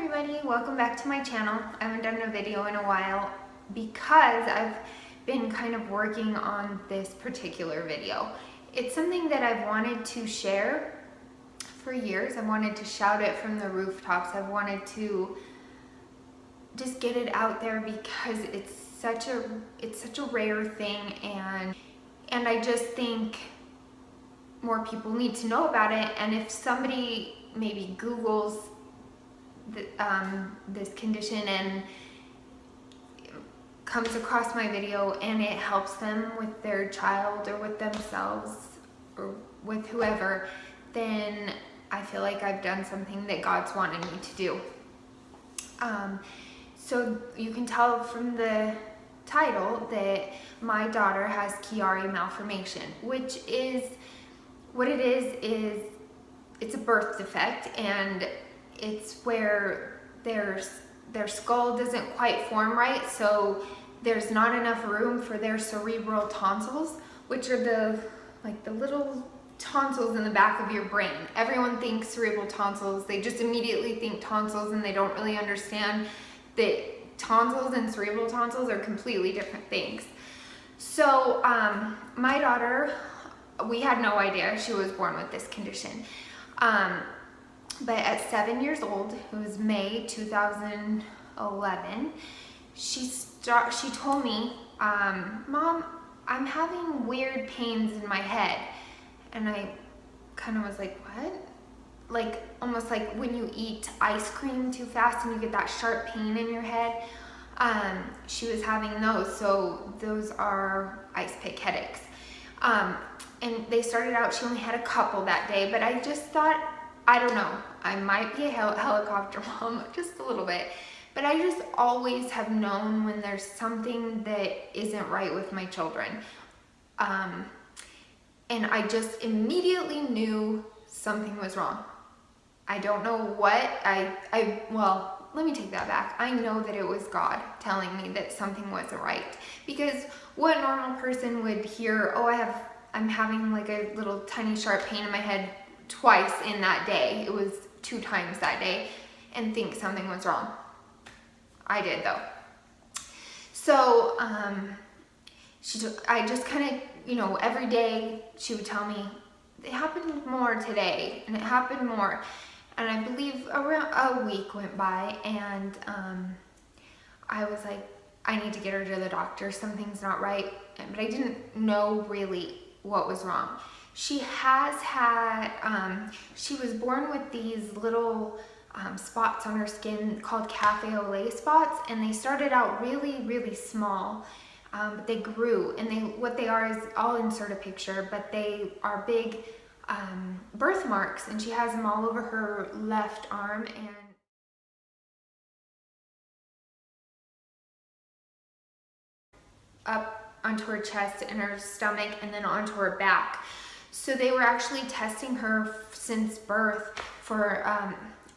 everybody, welcome back to my channel. I haven't done a video in a while because I've been kind of working on this particular video. It's something that I've wanted to share for years. I've wanted to shout it from the rooftops. I've wanted to just get it out there because it's such a rare thing, and I just think more people need to know about it. And if somebody maybe Googles this condition and comes across my video and it helps them with their child or with themselves or with whoever, then I feel like I've done something that God's wanted me to do. So you can tell from the title that my daughter has Chiari malformation, which is what it is it's a birth defect, and it's where their skull doesn't quite form right, so there's not enough room for their cerebral tonsils, which are the little tonsils in the back of your brain. Everyone thinks cerebral tonsils, they just immediately think tonsils, and they don't really understand that tonsils and cerebral tonsils are completely different things. So my daughter, we had no idea she was born with this condition. But at 7 years old, it was May 2011, she told me, Mom, I'm having weird pains in my head. And I kind of was like, what? Like, almost like when you eat ice cream too fast and you get that sharp pain in your head. She was having those, so those are ice pick headaches. And they started out, she only had a couple that day, but I just thought, I don't know, I might be a helicopter mom, just a little bit, but I just always have known when there's something that isn't right with my children. And I just immediately knew something was wrong. I don't know what, well, let me take that back. I know that it was God telling me that something wasn't right, because what normal person would hear, oh, I'm having like a little tiny sharp pain in my head twice in that day. It was 2 times that day, and think something was wrong. I did though. So I just kind of, every day she would tell me, it happened more today, and it happened more. And I believe around a week went by, and I was like, I need to get her to the doctor. Something's not right. But I didn't know really what was wrong. She has had, she was born with these little spots on her skin called cafe au lait spots, and they started out really, really small, but they grew, and what they are is, I'll insert a picture, but they are big birthmarks, and she has them all over her left arm and up onto her chest and her stomach, and then onto her back. So they were actually testing her since birth for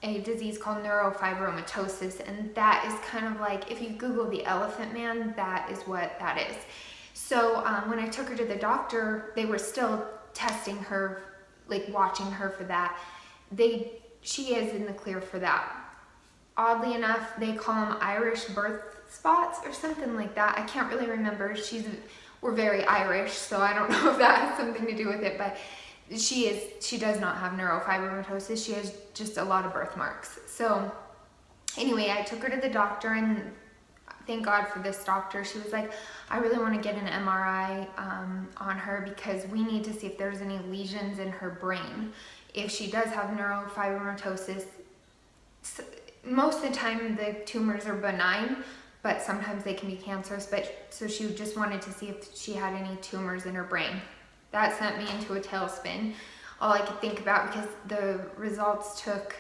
a disease called neurofibromatosis, and that is kind of like, if you Google the elephant man, that is what that is. So when I took her to the doctor, they were still testing her, like watching her for that. She is in the clear for that. Oddly enough, they call them Irish birth spots or something like that. I can't really remember. We're very Irish, so I don't know if that has something to do with it, but she does not have neurofibromatosis. She has just a lot of birthmarks. So anyway, I took her to the doctor, and thank God for this doctor. She was like, I really want to get an MRI on her, because we need to see if there's any lesions in her brain. If she does have neurofibromatosis, most of the time the tumors are benign, but sometimes they can be cancerous. So she just wanted to see if she had any tumors in her brain. That sent me into a tailspin. All I could think about, because the results took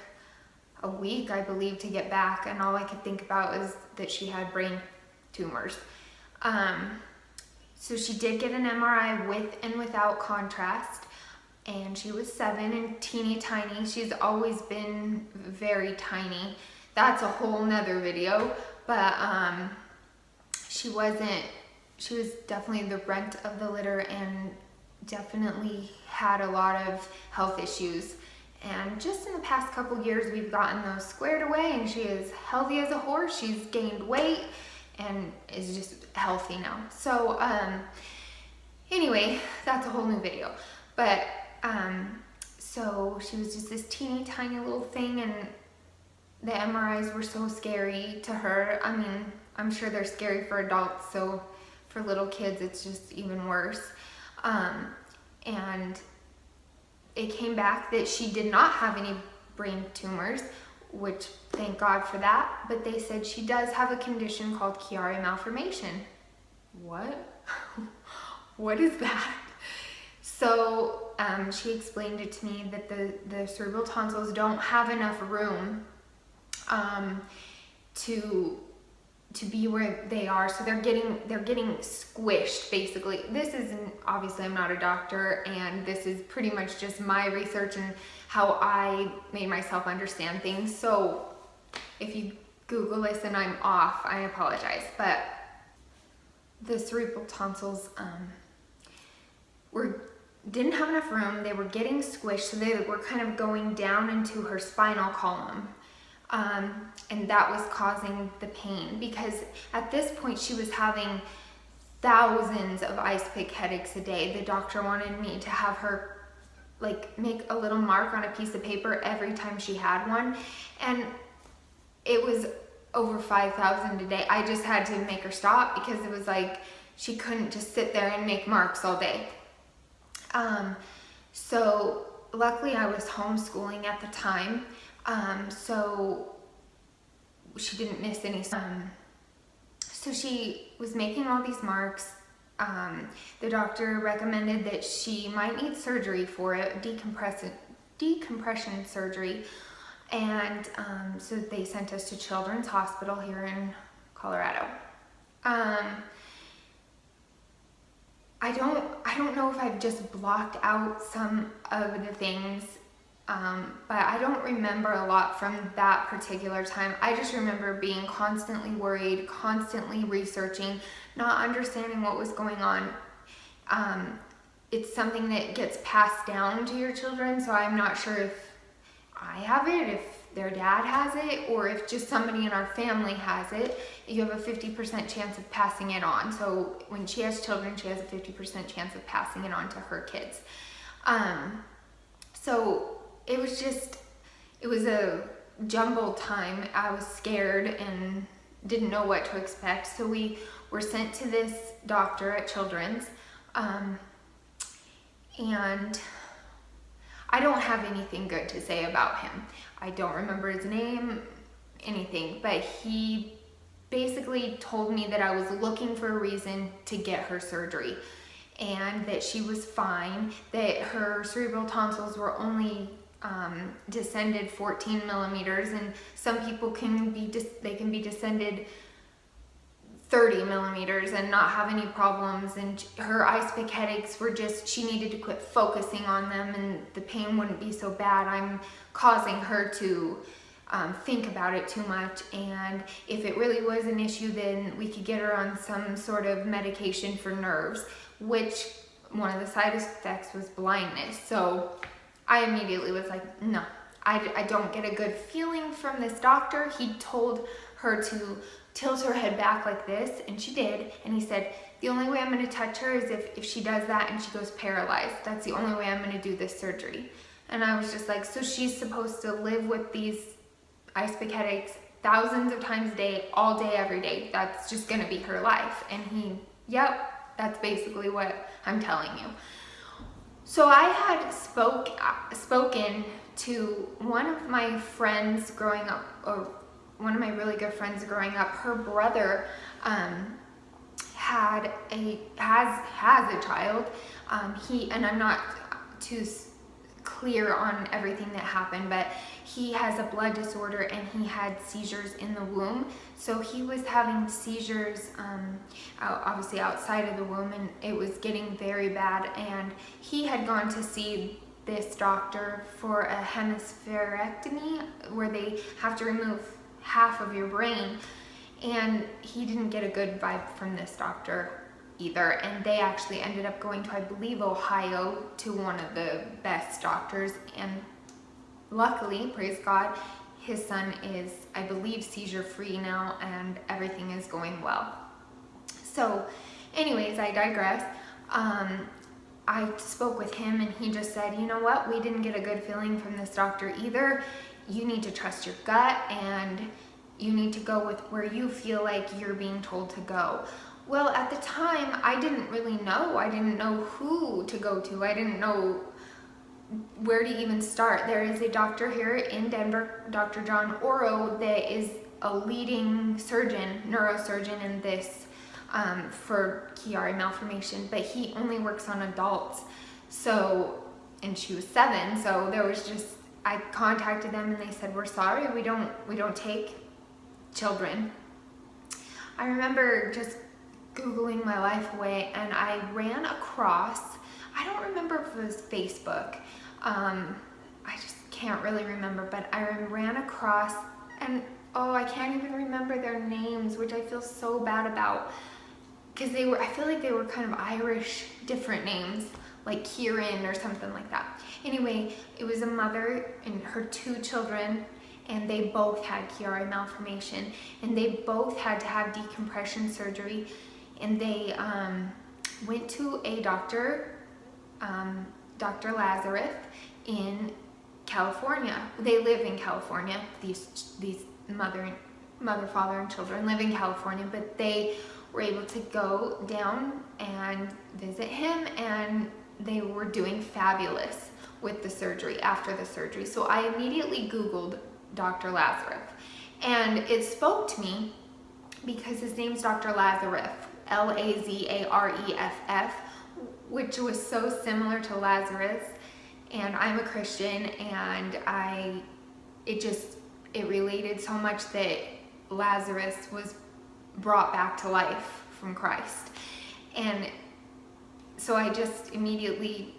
a week, I believe, to get back, and all I could think about was that she had brain tumors. So she did get an MRI with and without contrast, and she was 7 and teeny tiny. She's always been very tiny. That's a whole nother video, but she was definitely the runt of the litter, and definitely had a lot of health issues. And just in the past couple years, we've gotten those squared away, and she is healthy as a horse. She's gained weight and is just healthy now. So anyway, that's a whole new video. But so she was just this teeny tiny little thing, and the MRIs were so scary to her. I mean, I'm sure they're scary for adults, so for little kids it's just even worse. And it came back that she did not have any brain tumors, which thank God for that, but they said she does have a condition called Chiari malformation. What? What is that? So she explained it to me that the cerebral tonsils don't have enough room to be where they are, so they're getting squished basically. This isn't, obviously I'm not a doctor, and this is pretty much just my research and how I made myself understand things. So if you Google this and I'm off, I apologize. But the cerebral tonsils didn't have enough room. They were getting squished, so they were kind of going down into her spinal column. And that was causing the pain, because at this point she was having thousands of ice pick headaches a day. The doctor wanted me to have her like make a little mark on a piece of paper every time she had one, and it was over 5,000 a day. I just had to make her stop, because it was like she couldn't just sit there and make marks all day. So luckily I was homeschooling at the time. So she didn't miss any. So she was making all these marks. The doctor recommended that she might need surgery for it, decompression surgery. And so they sent us to Children's Hospital here in Colorado. I don't know if I've just blocked out some of the things, but I don't remember a lot from that particular time. I just remember being constantly worried, constantly researching, not understanding what was going on. It's something that gets passed down to your children, so I'm not sure if I have it, if their dad has it, or if just somebody in our family has it. You have a 50% chance of passing it on. So when she has children, she has a 50% chance of passing it on to her kids. So it was a jumbled time. I was scared and didn't know what to expect. So we were sent to this doctor at Children's, and I don't have anything good to say about him. I don't remember his name, anything, but he basically told me that I was looking for a reason to get her surgery, and that she was fine, that her cerebral tonsils were only descended 14 millimeters, and some people can be descended 30 millimeters and not have any problems. And her ice pick headaches were just, she needed to quit focusing on them and the pain wouldn't be so bad. I'm causing her to think about it too much, and if it really was an issue, then we could get her on some sort of medication for nerves, which one of the side effects was blindness. So I immediately was like, no, I don't get a good feeling from this doctor. He told her to tilt her head back like this, and she did, and he said, the only way I'm going to touch her is if she does that and she goes paralyzed. That's the only way I'm going to do this surgery. And I was just like, so she's supposed to live with these ice pick headaches thousands of times a day, all day, every day. That's just going to be her life. And he, yep, that's basically what I'm telling you. So I had spoken to one of my friends growing up, or one of my really good friends growing up. Her brother has a child. And I'm not too clear on everything that happened, but he has a blood disorder and he had seizures in the womb. So he was having seizures obviously outside of the womb, and it was getting very bad, and he had gone to see this doctor for a hemispherectomy, where they have to remove half of your brain, and he didn't get a good vibe from this doctor either, and they actually ended up going to, I believe, Ohio, to one of the best doctors, and luckily, praise God, his son is, I believe, seizure free now, and everything is going well. So anyways, I digress. I spoke with him and he just said, you know what, we didn't get a good feeling from this doctor either. You need to trust your gut and you need to go with where you feel like you're being told to go. Well, at the time, I didn't really know. I didn't know who to go to. I didn't know where to even start. There is a doctor here in Denver, Dr. John Oro, that is a leading surgeon, neurosurgeon in this for Chiari malformation, but he only works on adults. So, and she was 7, so there was just, I contacted them and they said, we're sorry, we don't take children. I remember just Googling my life away and I ran across, I don't remember if it was Facebook, I just can't really remember, but I ran across, and I can't even remember their names, which I feel so bad about, because I feel like they were kind of Irish, different names, like Kieran or something like that. Anyway, it was a mother and her 2 children, and they both had Chiari malformation, and they both had to have decompression surgery, and they went to a doctor, Dr. Lazarus, in California. They live in California. These mother, father, and children live in California, but they were able to go down and visit him, and they were doing fabulous with the surgery, after the surgery. So I immediately Googled Dr. Lazarus, and it spoke to me because his name's Dr. Lazarus, Lazareff, which was so similar to Lazarus, and I'm a Christian, and it related so much that Lazarus was brought back to life from Christ. And so I just immediately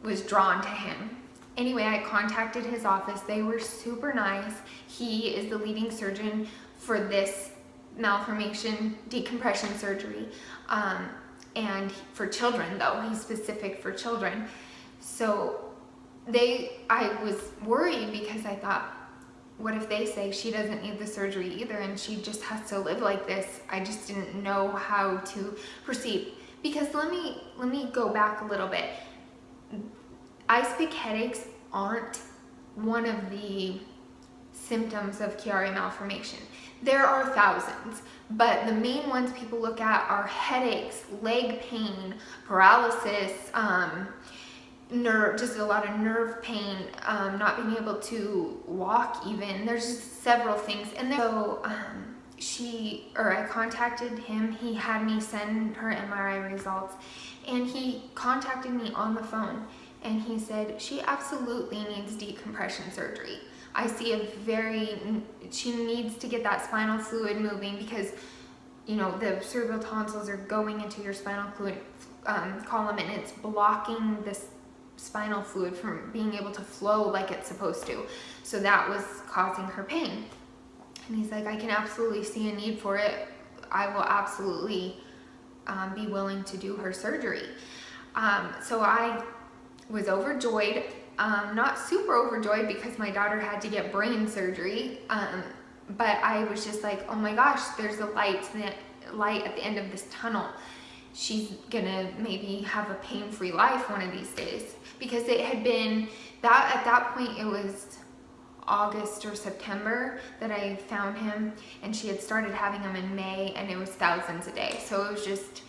was drawn to him. Anyway, I contacted his office. They were super nice. He is the leading surgeon for this malformation decompression surgery, and for children, though he's specific for children. So I was worried because I thought, what if they say she doesn't need the surgery either and she just has to live like this? I just didn't know how to proceed. Because let me go back a little bit. Ice pick headaches aren't one of the symptoms of Chiari malformation. There are thousands, but the main ones people look at are headaches, leg pain, paralysis, just a lot of nerve pain, not being able to walk even. There's just several things. And so I contacted him. He had me send her MRI results, and he contacted me on the phone, and he said, she absolutely needs decompression surgery. I see she needs to get that spinal fluid moving because, the cerebral tonsils are going into your spinal fluid column, and it's blocking this spinal fluid from being able to flow like it's supposed to. So that was causing her pain. And he's like, I can absolutely see a need for it. I will absolutely be willing to do her surgery. So I was overjoyed. Not super overjoyed because my daughter had to get brain surgery, but I was just like, oh my gosh, there's a light at the end of this tunnel. She's gonna maybe have a pain-free life one of these days. Because it had been, at that point it was August or September that I found him, and she had started having him in May, and it was thousands a day. So it was just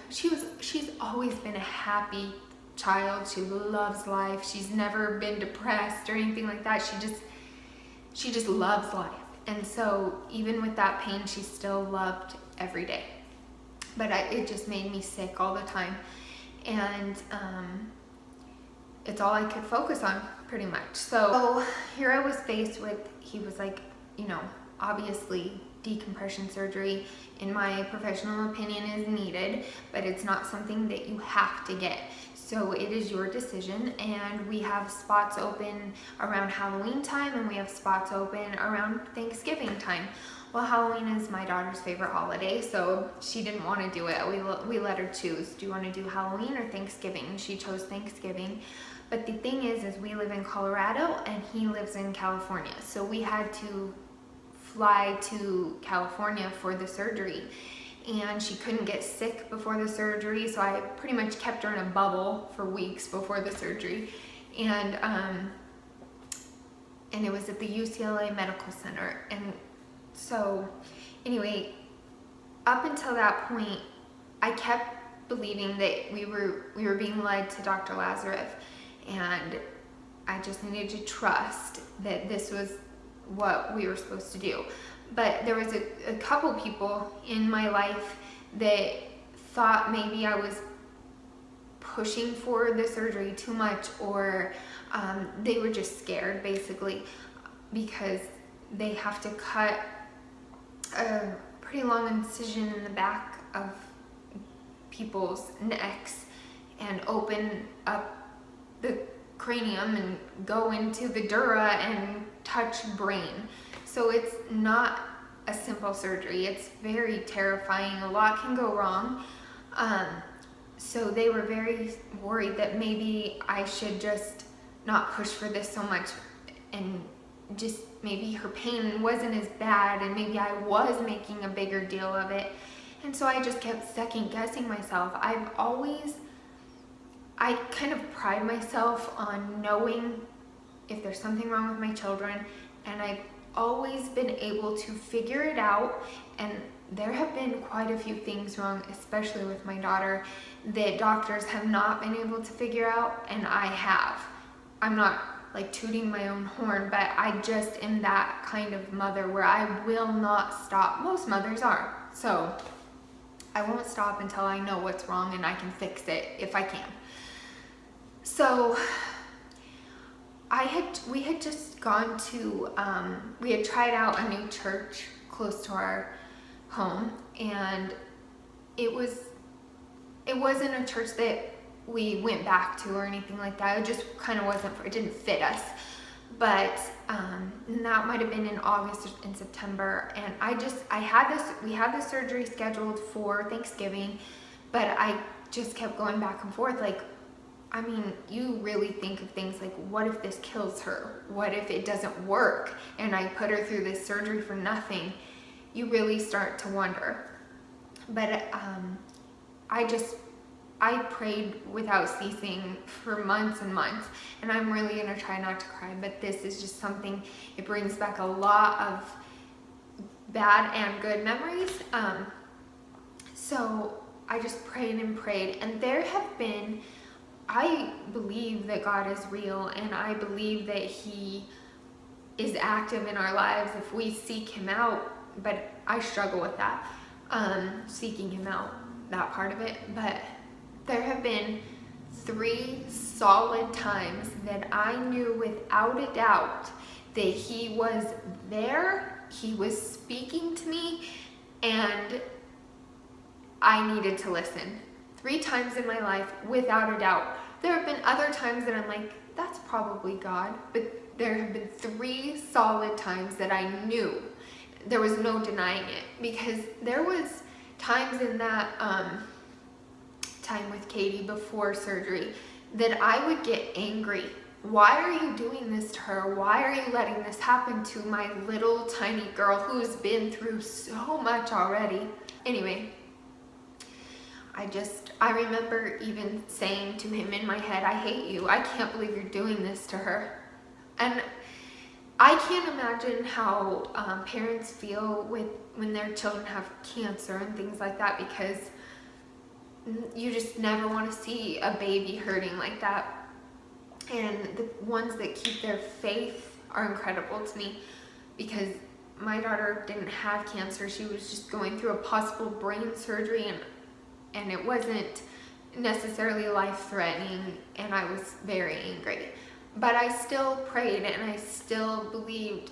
she's always been a happy child. She loves life. She's never been depressed or anything like that. She just loves life. And so even with that pain, she still loved every day. But it just made me sick all the time. And it's all I could focus on, pretty much. So here I was faced with, he was like, obviously decompression surgery, in my professional opinion, is needed, but it's not something that you have to get. So it is your decision, and we have spots open around Halloween time, and we have spots open around Thanksgiving time. Well, Halloween is my daughter's favorite holiday, so she didn't want to do it. We let her choose. Do you want to do Halloween or Thanksgiving? And she chose Thanksgiving. But the thing is we live in Colorado and he lives in California. So we had to fly to California for the surgery. And she couldn't get sick before the surgery, so I pretty much kept her in a bubble for weeks before the surgery. And it was at the UCLA Medical Center. And so anyway, up until that point, I kept believing that we were being led to Dr. Lazarev, and I just needed to trust that this was what we were supposed to do. But there was a couple people in my life that thought maybe I was pushing for the surgery too much, or they were just scared basically, because they have to cut a pretty long incision in the back of people's necks and open up the cranium and go into the dura and touch brain. So it's not a simple surgery. It's very terrifying. A lot can go wrong. So they were very worried that maybe I should just not push for this so much, and just maybe her pain wasn't as bad, and maybe I was making a bigger deal of it. And so I just kept second guessing myself. I kind of pride myself on knowing if there's something wrong with my children, and I've always been able to figure it out. And there have been quite a few things wrong, especially with my daughter, that doctors have not been able to figure out, and I have. I'm not like tooting my own horn, but I just am that kind of mother where I will not stop. Most mothers are. So I won't stop until I know what's wrong and I can fix it if I can. So we had just gone to, we had tried out a new church close to our home, and it wasn't a church that we went back to or anything like that. It just kind of it didn't fit us. But that might have been in August and September, and we had this surgery scheduled for Thanksgiving, but I just kept going back and forth. Like, I mean, you really think of things like, what if this kills her? What if it doesn't work and I put her through this surgery for nothing? You really start to wonder. But I prayed without ceasing for months and months, and I'm really gonna try not to cry, but this is just something, it brings back a lot of bad and good memories. So I just prayed and prayed, and I believe that God is real, and I believe that He is active in our lives if we seek Him out, but I struggle with that, seeking Him out, that part of it. But there have been 3 solid times that I knew without a doubt that He was there, He was speaking to me, and I needed to listen. 3 times in my life, without a doubt. There have been other times that I'm like, that's probably God, but there have been 3 solid times that I knew. There was no denying it, because there was times in that time with Katie before surgery that I would get angry. Why are you doing this to her? Why are you letting this happen to my little tiny girl who's been through so much already? Anyway, I remember even saying to him in my head, I hate you. I can't believe you're doing this to her. And I can't imagine how parents feel when their children have cancer and things like that, because you just never want to see a baby hurting like that. And the ones that keep their faith are incredible to me, because my daughter didn't have cancer. She was just going through a possible brain surgery, and it wasn't necessarily life-threatening, and I was very angry. But I still prayed, and I still believed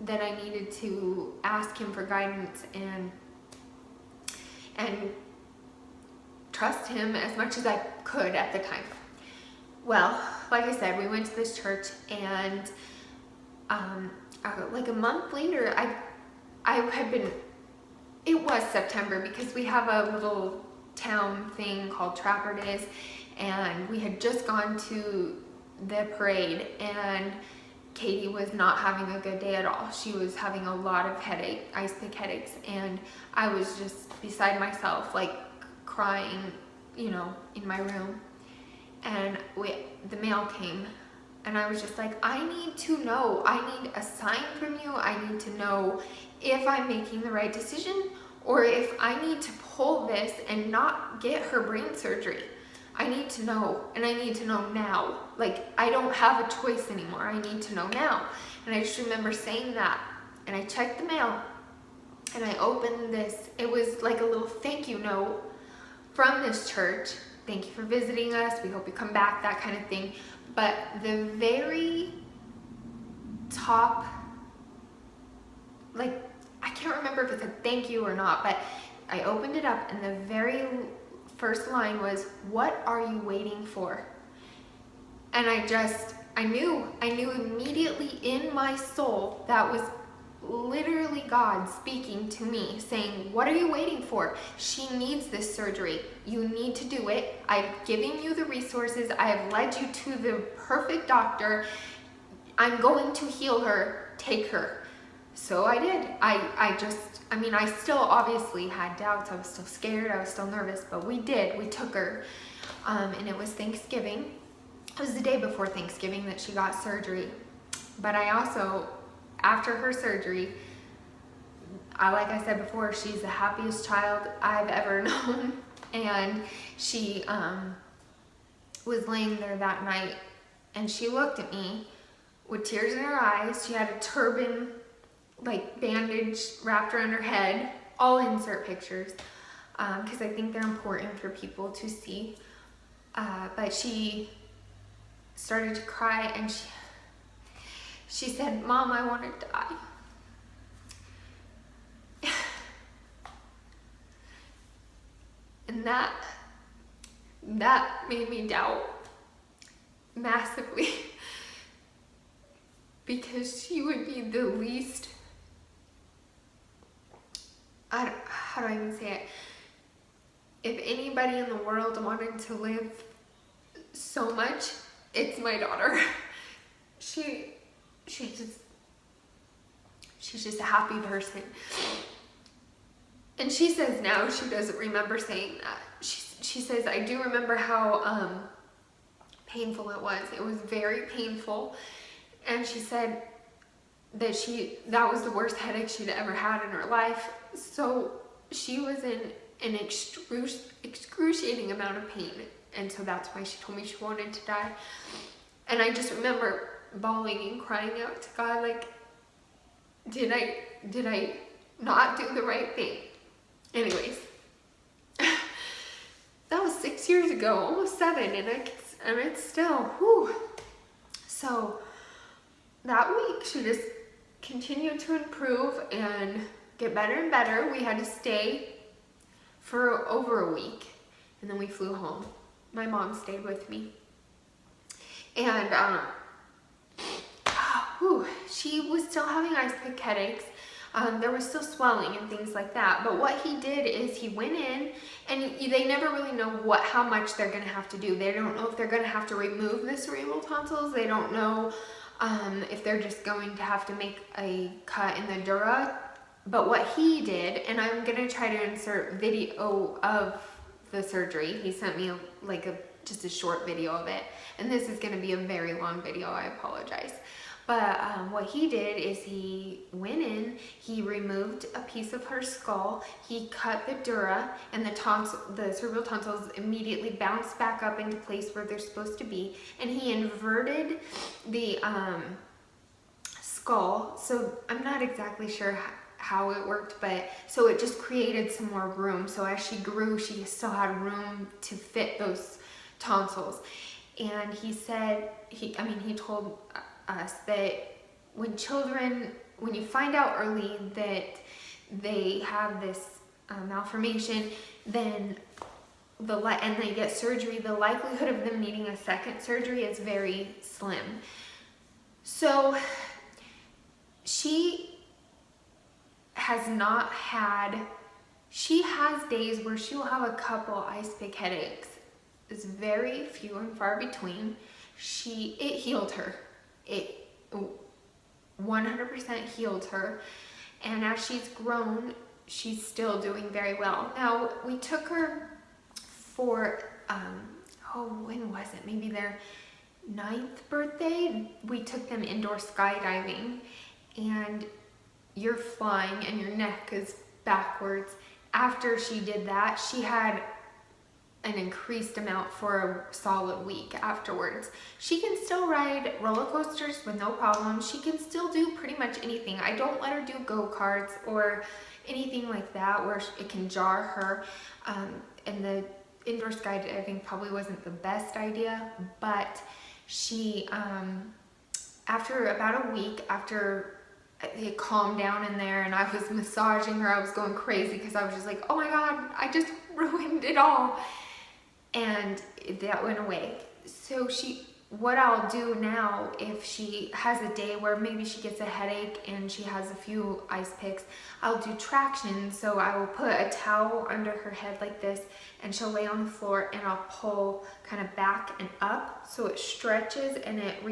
that I needed to ask Him for guidance and trust Him as much as I could at the time. Well, like I said, we went to this church, and like a month later, it was September, because we have a little town thing called Trapper Days, and we had just gone to the parade, and Katie was not having a good day at all. She was having a lot of ice pick headaches, and I was just beside myself, like crying, you know, in my room. And the mail came, and I was just like, I need to know. I need a sign from you. I need to know if I'm making the right decision, or if I need to pull this and not get her brain surgery. I need to know, and I need to know now. Like, I don't have a choice anymore. I need to know now. And I just remember saying that, and I checked the mail, and I opened this. It was like a little thank you note from this church. Thank you for visiting us. We hope you come back, that kind of thing. But the very top, like, I can't remember if it said thank you or not, but I opened it up, and the very first line was, what are you waiting for? And I knew immediately in my soul that was literally God speaking to me, saying, what are you waiting for? She needs this surgery. You need to do it. I've given you the resources. I have led you to the perfect doctor. I'm going to heal her. Take her. So I did. I still obviously had doubts. I was still scared. I was still nervous, but we did. We took her. And it was Thanksgiving. It was the day before Thanksgiving that she got surgery. But I also, after her surgery, like I said before, she's the happiest child I've ever known. And she was laying there that night, and she looked at me with tears in her eyes. She had a turban, like bandage wrapped around her head. I'll insert pictures because I think they're important for people to see. But she started to cry, and she said, Mom, I want to die. And that made me doubt massively, because she would be the least, how do I even say it? If anybody in the world wanted to live so much, it's my daughter. She's just a happy person. And she says now she doesn't remember saying that. She says, I do remember how painful it was. It was very painful. And she said that that was the worst headache she'd ever had in her life. So she was in an excruciating amount of pain. And so that's why she told me she wanted to die. And I just remember bawling and crying out to God, like, did I not do the right thing? Anyways, that was 6 years ago, almost 7, and it's still, whew. So that week, she just continued to improve and get better and better. We had to stay for over a week, and then we flew home. My mom stayed with me. And she was still having ice pick headaches. There was still swelling and things like that. But what he did is he went in, and they never really know how much they're going to have to do. They don't know if they're going to have to remove the cerebral tonsils. They don't know if they're just going to have to make a cut in the dura. But what he did, and I'm going to try to insert video of the surgery. He sent me just a short video of it. And this is going to be a very long video. I apologize. But what he did is he went in, he removed a piece of her skull, he cut the dura, and the cerebral tonsils immediately bounced back up into place where they're supposed to be, and he inverted the skull. So I'm not exactly sure how it worked, but so it just created some more room. So as she grew, she still had room to fit those tonsils. And he said, he told us that when you find out early that they have this malformation, then and they get surgery, the likelihood of them needing a second surgery is very slim. So she has days where she will have a couple ice pick headaches. It's very few and far between. it healed her. It 100% healed her. And as she's grown, she's still doing very well. Now, we took her for, when was it? Maybe their 9th birthday. We took them indoor skydiving, and you're flying and your neck is backwards. After she did that, she had an increased amount for a solid week afterwards. She can still ride roller coasters with no problem. She can still do pretty much anything. I don't let her do go-karts or anything like that where it can jar her. And the indoor skydiving probably wasn't the best idea, but she, after about a week, after it calmed down in there and I was massaging her, I was going crazy because I was just like, oh my God, I just ruined it all. And that went away. So what I'll do now, if she has a day where maybe she gets a headache and she has a few ice picks, I'll do traction. So I will put a towel under her head like this, and she'll lay on the floor, and I'll pull kind of back and up so it stretches and it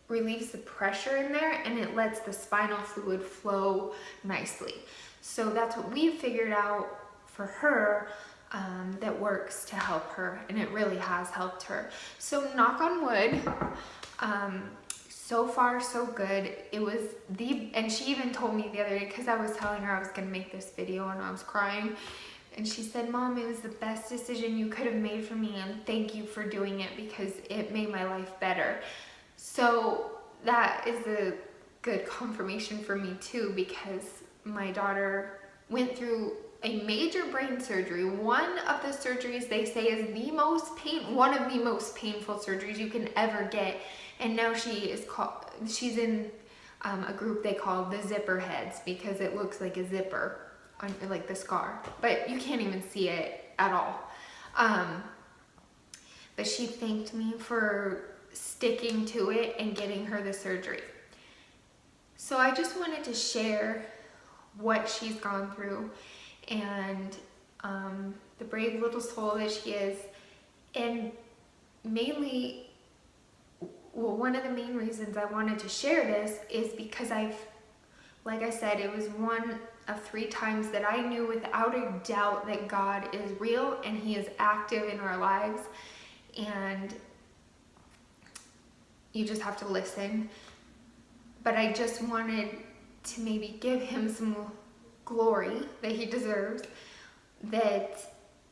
relieves the pressure in there, and it lets the spinal fluid flow nicely. So that's what we've figured out for her. That works to help her, and it really has helped her. So knock on wood, so far so good. It was and she even told me the other day, because I was telling her I was gonna make this video and I was crying, and she said, Mom, it was the best decision you could have made for me, and thank you for doing it because it made my life better. So that is a good confirmation for me too, because my daughter went through a major brain surgery. One of the surgeries they say is one of the most painful surgeries you can ever get. And now she's in a group they call the zipper heads, because it looks like a zipper on like the scar, but you can't even see it at all. But she thanked me for sticking to it and getting her the surgery. So I just wanted to share what she's gone through, and the brave little soul that she is. And mainly, well, one of the main reasons I wanted to share this is because like I said, it was one of 3 times that I knew without a doubt that God is real and He is active in our lives, and you just have to listen. But I just wanted to maybe give Him some glory that He deserves, that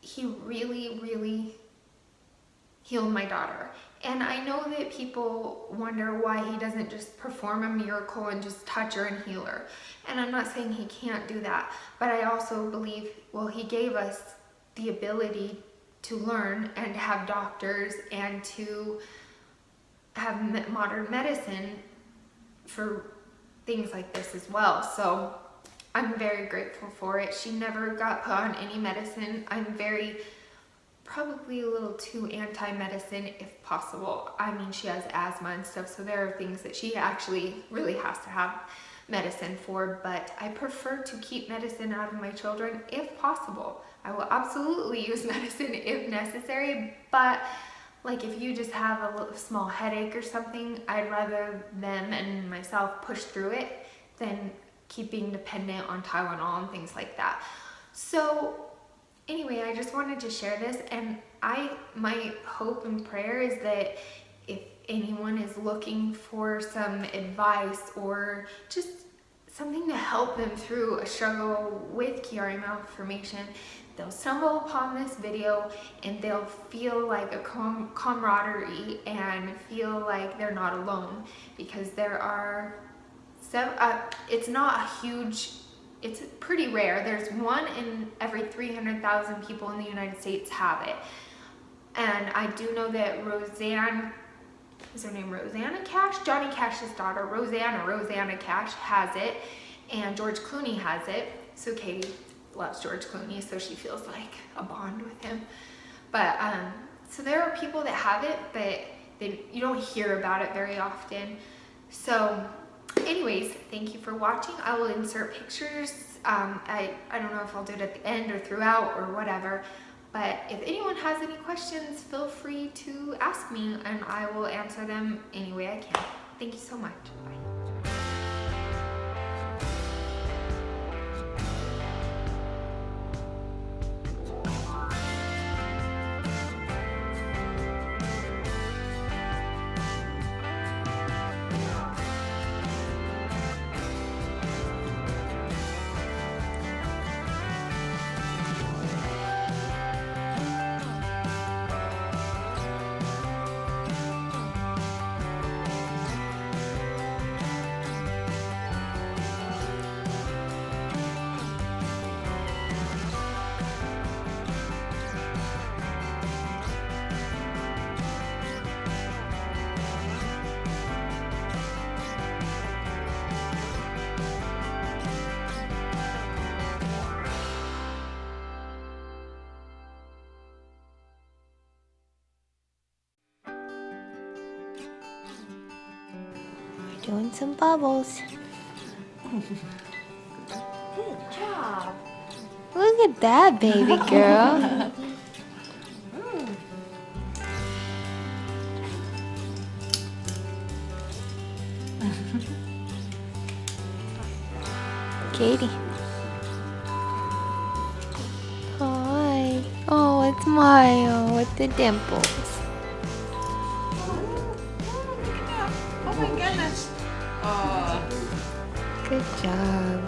He really, really healed my daughter. And I know that people wonder why He doesn't just perform a miracle and just touch her and heal her. And I'm not saying He can't do that, but I also believe, well, He gave us the ability to learn and have doctors and to have modern medicine for things like this as well. So I'm very grateful for it. She never got put on any medicine. I'm probably a little too anti-medicine if possible. I mean, she has asthma and stuff, so there are things that she actually really has to have medicine for, but I prefer to keep medicine out of my children if possible. I will absolutely use medicine if necessary, but like if you just have a little small headache or something, I'd rather them and myself push through it than keep being dependent on Tylenol and things like that. So anyway, I just wanted to share this, and my hope and prayer is that if anyone is looking for some advice or just something to help them through a struggle with Chiari malformation, they'll stumble upon this video and they'll feel like a camaraderie and feel like they're not alone, because there are it's not a huge, it's pretty rare. There's 1 in every 300,000 people in the United States have it. And I do know that Roseanne, is her name Rosanna Cash? Johnny Cash's daughter, Rosanna Cash, has it, and George Clooney has it. So Katie loves George Clooney, so she feels like a bond with him. But so there are people that have it, but you don't hear about it very often. So anyways, thank you for watching. I will insert pictures. I don't know if I'll do it at the end or throughout or whatever, But if anyone has any questions, feel free to ask me and I will answer them any way I can. Thank you so much. Bye. Doing some bubbles. Good job. Look at that, baby girl. Katie. Hi. Oh, it's Mario with the dimples. Oh my goodness. Oh. Good job.